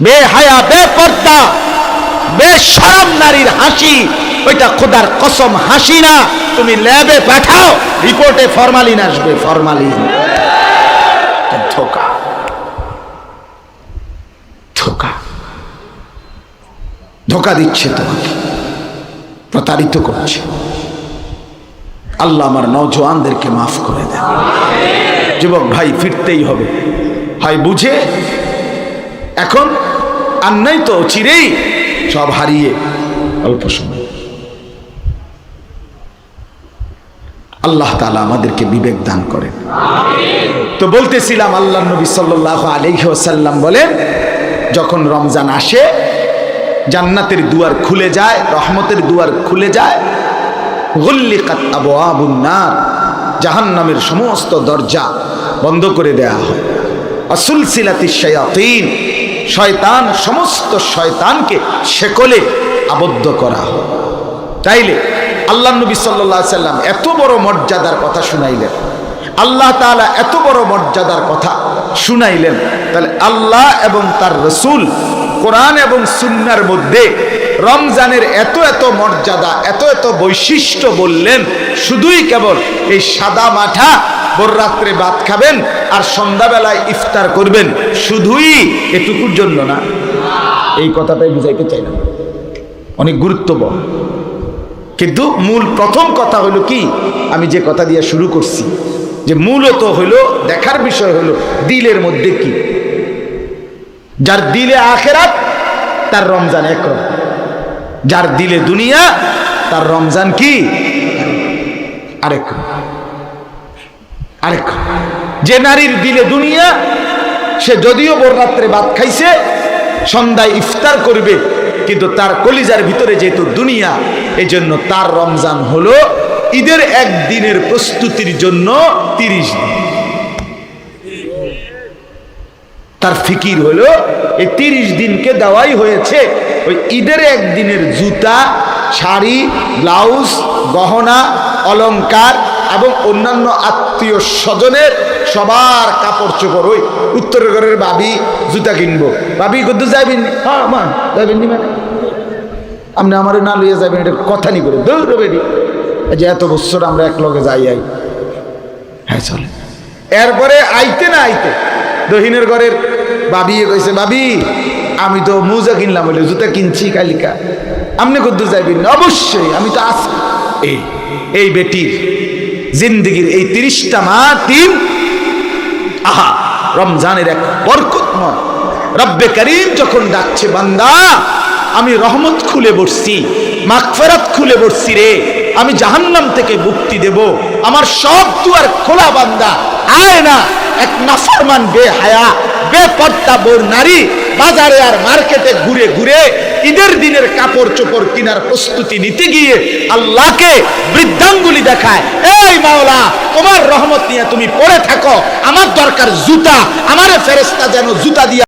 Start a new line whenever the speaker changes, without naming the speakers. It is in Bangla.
বেহায়া, বেপর্দা, বেশরম নারীর হাসি, ওইটা খোদার কসম হাসি না। তুমি ল্যাবে পাঠাও, রিপোর্টে ফরমালিন আসবে, ফরমালিন। ধোঁকা, ধোঁকা, ধোঁকা দিচ্ছে তোমাকে, প্রতারিত করছে। আল্লাহ আমার নওজোয়ানদেরকে মাফ করে দেন। যুবক ভাই, ফিরতেই হবে, হয় বুঝে। এখন আর নাই তো, চিরেই সব হারিয়ে অল্প সময়। আল্লাহ তাআলা আমাদেরকে বিবেক দান করেন। তো বলতেছিলাম, আল্লাহ নবী সাল্লাল্লাহু আলাইহি ওয়াসাল্লাম বলেন, যখন রমজান আসে জান্নাতের দুয়ার খুলে যায়, রহমতের দুয়ার খুলে যায়। গুল্লিকাত আবওয়াবুন নার, জাহান্নামের সমস্ত দরজা বন্ধ করে দেয়া হয়। আসুলসিলাতিশ শায়াতিন, শয়তান, সমস্ত শয়তানকে শেকলে আবদ্ধ করা হয়। তাইলে আল্লাহ নবী সাল্লাল্লাহু আলাইহি সাল্লাম এত বড় মর্যাদার কথা শুনাইলেন, আল্লাহ তাআলা এত বড় মর্যাদার কথা শুনাইলেন, তাহলে আল্লাহ এবং তার রাসূল কোরআন এবং সুন্নাহর মধ্যে রমজানের এত এত মর্যাদা, এত এত বৈশিষ্ট্য বললেন, শুধুই কেবল এই সাদা মাঠা ভোর রাত্রে ভাত খাবেন আর সন্ধ্যাবেলায় ইফতার করবেন, শুধুই এটুকুর জন্য না। এই কথাটাই বুঝাইতে চাইলাম, অনেক গুরুত্বপূর্ণ। কিন্তু মূল প্রথম কথা হলো কি, আমি যে কথা দিয়ে শুরু করছি, যে মূলত হলো দেখার বিষয় হলো দিলের মধ্যে কি। যার দিলে আখেরাত তার রমজান একরকম, যার দিলে দুনিয়া তার রমজান কি আরেক আরেক। যে নারীর দিলে দুনিয়া, সে যদিও ভোর রাত্রে ভাত খাইছে, সন্ধ্যায় ইফতার করবে, কিন্তু তার কলিজার ভিতরে যেহেতু দুনিয়া, এই জন্য তার রমজান হলো ঈদের একদিনের প্রস্তুতির জন্য 30 দিন। তার ফিকির হলো এই 30 দিনকে দেওয়াই হয়েছে ওই ঈদের একদিনের জুতা, শাড়ি, ব্লাউজ, গহনা, অলংকার এবং অন্যান্য আত্মীয় স্বজনের সবার কাপড় চোপড়। ওই উত্তরের ঘরের ভাবি জুতা কিনবো, ভাবি কত যাবেন? হ্যাঁ মা যাবেন, মানে আপনি আমার না লইয়া যাবেন, এটা কথা নি করে দৌড় বেরি, যে এত বছর আমরা এক লগে যাই। হ্যাঁ চলে। এরপরে আইতে না আইতে দহিনের ঘরের ভাবি কইছে, ভাবি আমি তো মোজা কিনলাম, বলে জুতা কিনছি কালিকা, আপনি কত যাইবেন? অবশ্যই, আমি তো আছি। এই বেটির জিন্দেগির এই 30টা দিন, আহা, রমজানের এক বরকতময়। রব্বে করিম যখন ডাকছে, বান্দা আমি রহমত খুলে বসছি, মাগফিরাত খুলে বসছি রে, আমি জাহান্নাম থেকে মুক্তি দেব, আমার সব দুয়ার খোলা, বান্দা আয় না। এক নাফরমান, বেহায়া, বেপর্দা বোর নারী বাজারে আর মার্কেটে ঘুরে ঘুরে ঈদের দিনের কাপড় চোপড় কেনার প্রস্তুতি নিতে গিয়ে আল্লাহকে বৃদ্ধাঙ্গুলি দেখায়, এই মাওলা তোমার রহমত নিয়ে তুমি পড়ে থাকো, আমার দরকার জুতা, আমার ফেরেশতা যেন জুতা দিয়ে